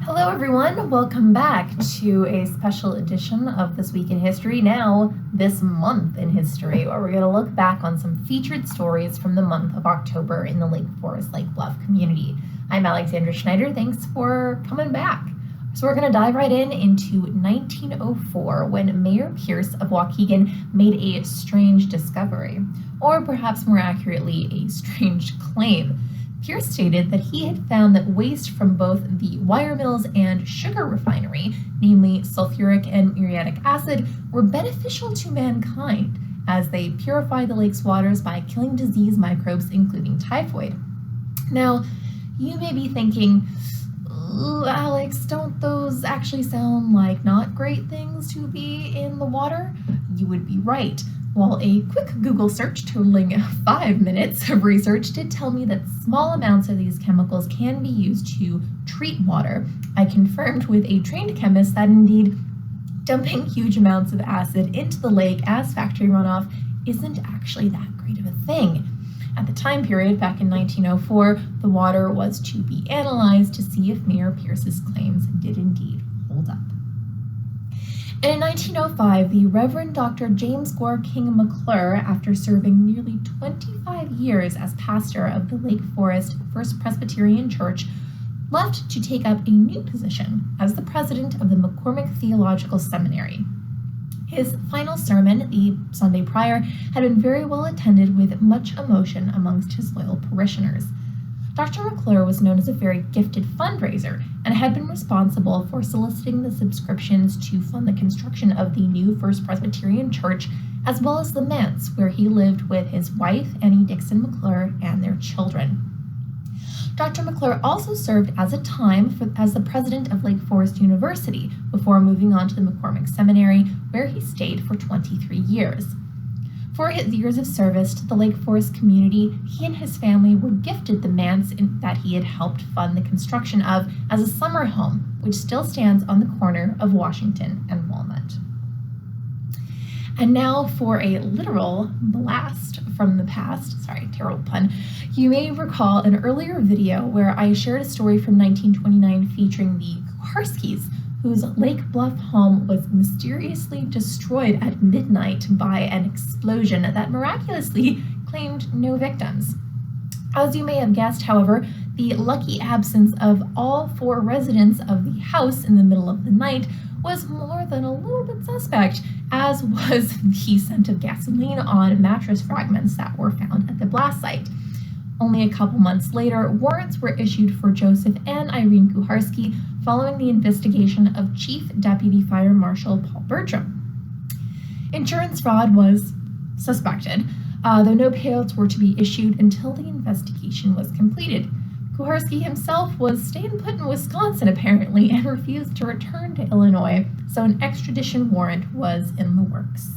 Hello everyone, welcome back to a special edition of This Week in History, now this month in history, where we're going to look back on some featured stories from the month of October in the Lake Forest, Lake Bluff community. I'm Alexandra Schneider, thanks for coming back. So we're going to dive right into 1904 when Mayor Pierce of Waukegan made a strange discovery, or perhaps more accurately, a strange claim. Pierce stated that he had found that waste from both the wire mills and sugar refinery, namely sulfuric and muriatic acid, were beneficial to mankind as they purified the lake's waters by killing disease microbes, including typhoid. Now, you may be thinking, Alex, don't those actually sound like not great things to be in the water? You would be right. While a quick Google search totaling 5 minutes of research did tell me that small amounts of these chemicals can be used to treat water, I confirmed with a trained chemist that indeed dumping huge amounts of acid into the lake as factory runoff isn't actually that great of a thing. At the time period, back in 1904, the water was to be analyzed to see if Mayor Pierce's claims did indeed hold up. And in 1905, the Reverend Dr. James Gore King McClure, after serving nearly 25 years as pastor of the Lake Forest First Presbyterian Church, left to take up a new position as the president of the McCormick Theological Seminary. His final sermon, the Sunday prior, had been very well attended with much emotion amongst his loyal parishioners. Dr. McClure was known as a very gifted fundraiser and had been responsible for soliciting the subscriptions to fund the construction of the new First Presbyterian Church, as well as the manse where he lived with his wife, Annie Dixon McClure, and their children. Dr. McClure also served as the president of Lake Forest University before moving on to the McCormick Seminary, where he stayed for 23 years. For his years of service to the Lake Forest community, he and his family were gifted the manse that he had helped fund the construction of as a summer home, which still stands on the corner of Washington and Walnut. And now for a literal blast from the past. Sorry, terrible pun. You may recall an earlier video where I shared a story from 1929 featuring the Karskis, whose Lake Bluff home was mysteriously destroyed at midnight by an explosion that miraculously claimed no victims. As you may have guessed, however, the lucky absence of all 4 residents of the house in the middle of the night was more than a little bit suspect, as was the scent of gasoline on mattress fragments that were found at the blast site. Only a couple months later, warrants were issued for Joseph and Irene Kuharski following the investigation of Chief Deputy Fire Marshal Paul Bertram. Insurance fraud was suspected, though no payouts were to be issued until the investigation was completed. Kuharski himself was staying put in Wisconsin apparently and refused to return to Illinois, so an extradition warrant was in the works.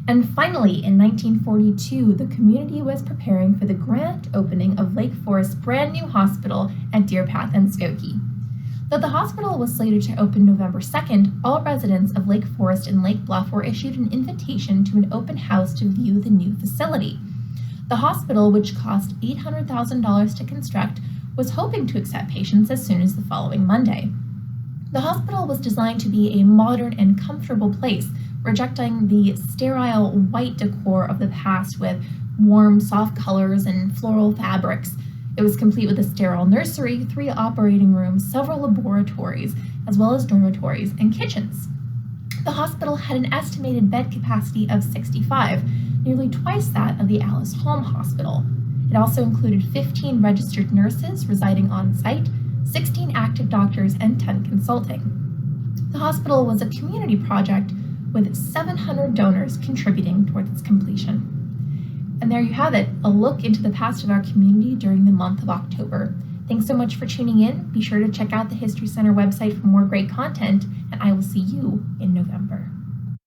And finally, in 1942, the community was preparing for the grand opening of Lake Forest's brand new hospital at Deer Path and Skokie. Though the hospital was slated to open November 2nd, all residents of Lake Forest and Lake Bluff were issued an invitation to an open house to view the new facility. The hospital, which cost $800,000 to construct, was hoping to accept patients as soon as the following Monday. The hospital was designed to be a modern and comfortable place, rejecting the sterile white decor of the past with warm, soft colors and floral fabrics. It was complete with a sterile nursery, 3 operating rooms, several laboratories, as well as dormitories and kitchens. The hospital had an estimated bed capacity of 65, nearly twice that of the Alice Home Hospital. It also included 15 registered nurses residing on site, 16 active doctors, and 10 consulting. The hospital was a community project with 700 donors contributing towards its completion. And there you have it, a look into the past of our community during the month of October. Thanks so much for tuning in. Be sure to check out the History Center website for more great content, and I will see you in November.